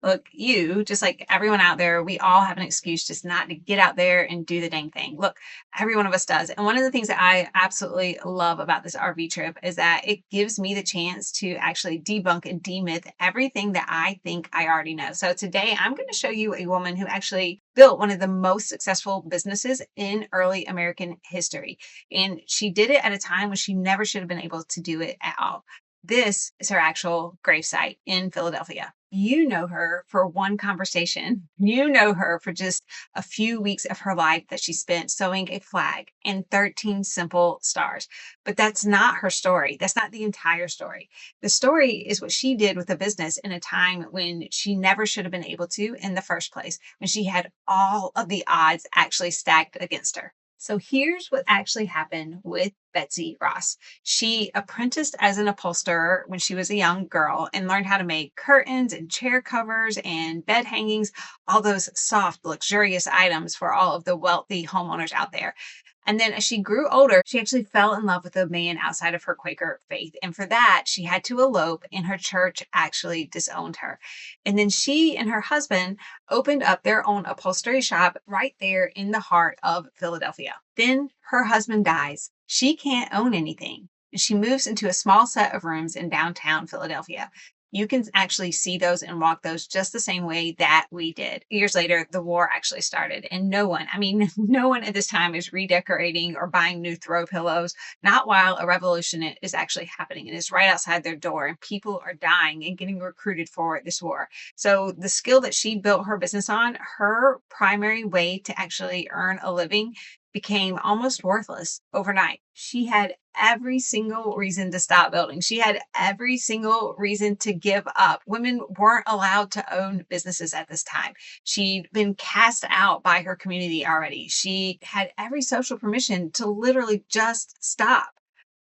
Look, you, just like everyone out there, we all have an excuse just not to get out there and do the dang thing. Look, every one of us does. And one of the things that I absolutely love about this RV trip is that it gives me the chance to actually debunk and demyth everything that I think I already know. So today I'm going to show you a woman who actually built one of the most successful businesses in early American history. And she did it at a time when she never should have been able to do it at all. This is her actual gravesite in Philadelphia. You know her for one conversation. You know her for just a few weeks of her life that she spent sewing a flag and 13 simple stars. But that's not her story. That's not the entire story. The story is what she did with the business in a time when she never should have been able to in the first place, when she had all of the odds actually stacked against her. So here's what actually happened with Betsy Ross. She apprenticed as an upholsterer when she was a young girl and learned how to make curtains and chair covers and bed hangings, all those soft, luxurious items for all of the wealthy homeowners out there. And then as she grew older, she actually fell in love with a man outside of her Quaker faith. And for that, she had to elope, and her church actually disowned her. And then she and her husband opened up their own upholstery shop right there in the heart of Philadelphia. Then her husband dies. She can't own anything. And she moves into a small set of rooms in downtown Philadelphia. You can actually see those and walk those just the same way that we did. Years later, the war actually started, and no one, I mean, no one at this time is redecorating or buying new throw pillows, not while a revolution is actually happening and it's right outside their door, and people are dying and getting recruited for this war. So, the skill that she built her business on, her primary way to actually earn a living, became almost worthless overnight. She had every single reason to stop building. She had every single reason to give up. Women weren't allowed to own businesses at this time. She'd been cast out by her community already. She had every social permission to literally just stop,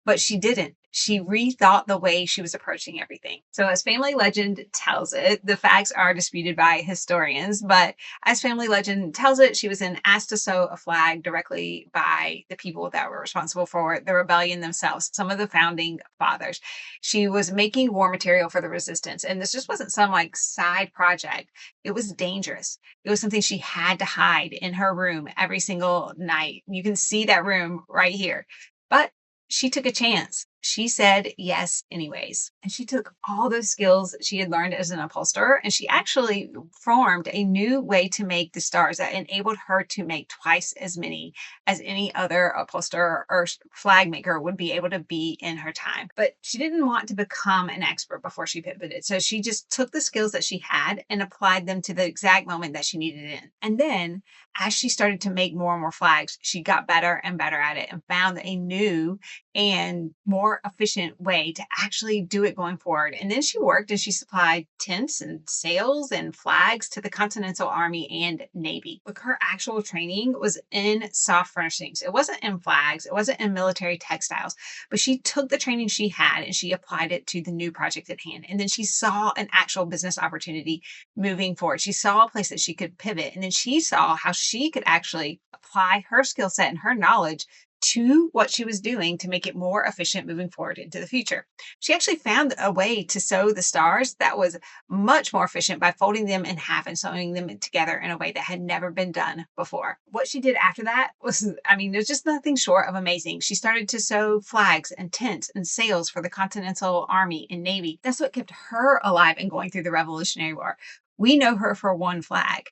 but she didn't. She rethought the way she was approaching everything. So, as family legend tells it, the facts are disputed by historians, but as family legend tells it, she was asked to sew a flag directly by the people that were responsible for the rebellion themselves, some of the founding fathers. She was making war material for the resistance, and this just wasn't some like side project. It was dangerous. It was something she had to hide in her room every single night. You can see that room right here. But she took a chance. She said yes, anyways. And she took all those skills she had learned as an upholsterer, and she actually formed a new way to make the stars that enabled her to make twice as many as any other upholsterer or flag maker would be able to be in her time. But she didn't want to become an expert before she pivoted. So she just took the skills that she had and applied them to the exact moment that she needed it in. And then as she started to make more and more flags, she got better and better at it and found a new and more efficient way to actually do it going forward. And then she worked and she supplied tents and sails and flags to the Continental Army and Navy. But her actual training was in soft furnishings. It wasn't in flags, it wasn't in military textiles, but she took the training she had and she applied it to the new project at hand. And then she saw an actual business opportunity moving forward. She saw a place that she could pivot. And then she saw how she could actually apply her skill set and her knowledge to what she was doing to make it more efficient moving forward into the future. She actually found a way to sew the stars that was much more efficient by folding them in half and sewing them together in a way that had never been done before. What she did after that was, I mean, there's just nothing short of amazing. She started to sew flags and tents and sails for the Continental Army and Navy. That's what kept her alive and going through the Revolutionary War. We know her for one flag.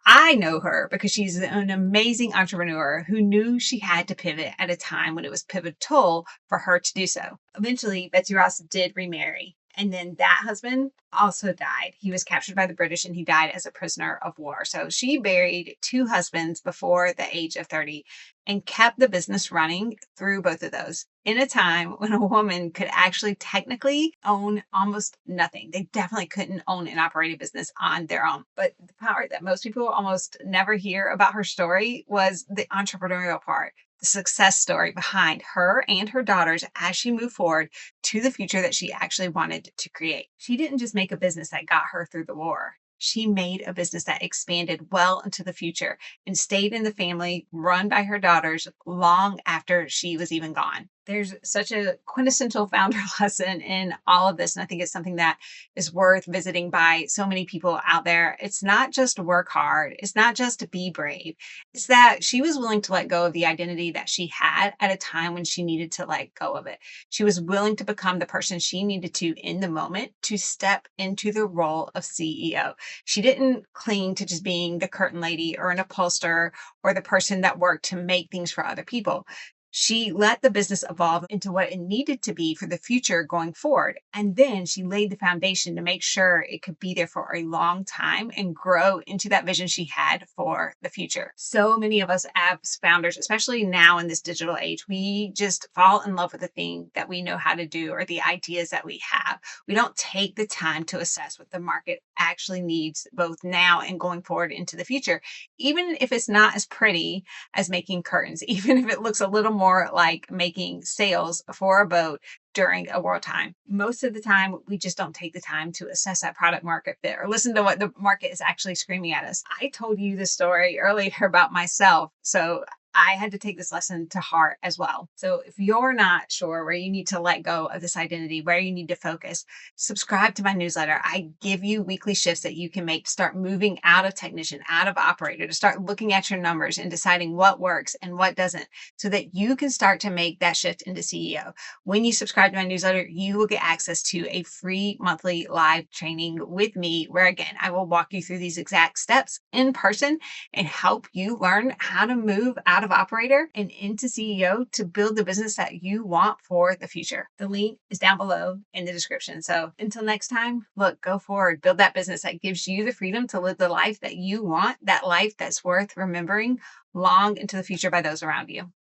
I know her because she's an amazing entrepreneur who knew she had to pivot at a time when it was pivotal for her to do so. Eventually, Betsy Ross did remarry. And then that husband also died. He was captured by the British and he died as a prisoner of war. So she buried two husbands before the age of 30 and kept the business running through both of those in a time when a woman could actually technically own almost nothing. They definitely couldn't own and operate a business on their own. But the part that most people almost never hear about her story was the entrepreneurial part, the success story behind her and her daughters as she moved forward to the future that she actually wanted to create. She didn't just make a business that got her through the war. She made a business that expanded well into the future and stayed in the family run by her daughters long after she was even gone. There's such a quintessential founder lesson in all of this. And I think it's something that is worth visiting by so many people out there. It's not just work hard, it's not just to be brave. It's that she was willing to let go of the identity that she had at a time when she needed to let go of it. She was willing to become the person she needed to in the moment to step into the role of CEO. She didn't cling to just being the curtain lady or an upholsterer or the person that worked to make things for other people. She let the business evolve into what it needed to be for the future going forward. And then she laid the foundation to make sure it could be there for a long time and grow into that vision she had for the future. So many of us as founders, especially now in this digital age, we just fall in love with the thing that we know how to do or the ideas that we have. We don't take the time to assess what the market actually needs both now and going forward into the future, even if it's not as pretty as making curtains, even if it looks a little more like making sails for a boat during a wartime. Most of the time, we just don't take the time to assess that product market fit or listen to what the market is actually screaming at us. I told you the story earlier about myself. So I had to take this lesson to heart as well. So if you're not sure where you need to let go of this identity, where you need to focus, subscribe to my newsletter. I give you weekly shifts that you can make to start moving out of technician, out of operator, to start looking at your numbers and deciding what works and what doesn't so that you can start to make that shift into CEO. When you subscribe to my newsletter, you will get access to a free monthly live training with me, where again, I will walk you through these exact steps in person and help you learn how to move out of operator and into CEO to build the business that you want for the future. The link is down below in the description. So until next time, look, go forward, build that business that gives you the freedom to live the life that you want, that life that's worth remembering long into the future by those around you.